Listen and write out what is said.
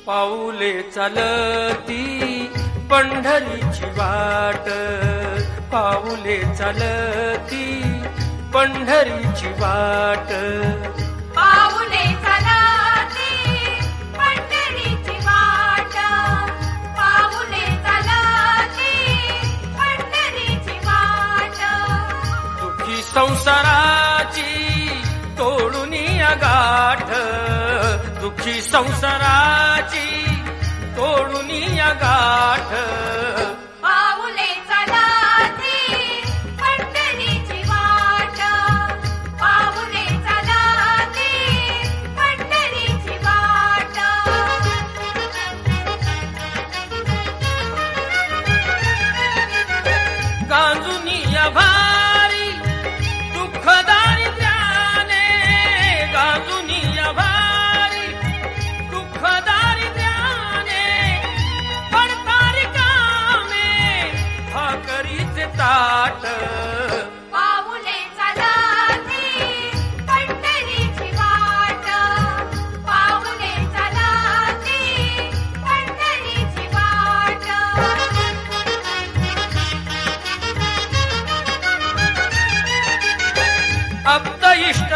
पाऊले चालती पंढरीची वाट, पाऊले चालती पंढरीची वाट, पाऊले चालती पंढरीची वाट, पाऊले चालती पंढरीची वाट. दुःखी संसाराची तोडून गाठ, दुःखी संसाराची तोडून गाठ. पाऊले चालती पंढरीची वाट, पाऊले चालती पंढरीची वाट. गांजुनी भारी दुःखदारी त्याने, गांजुनी भारी दुःखदारी त्याने, पडतारी कामे भाकरीचे ताट. पाऊले चालती पंढरीची वाट, पाऊले चालती पंढरीची वाट. आप्त इष्ट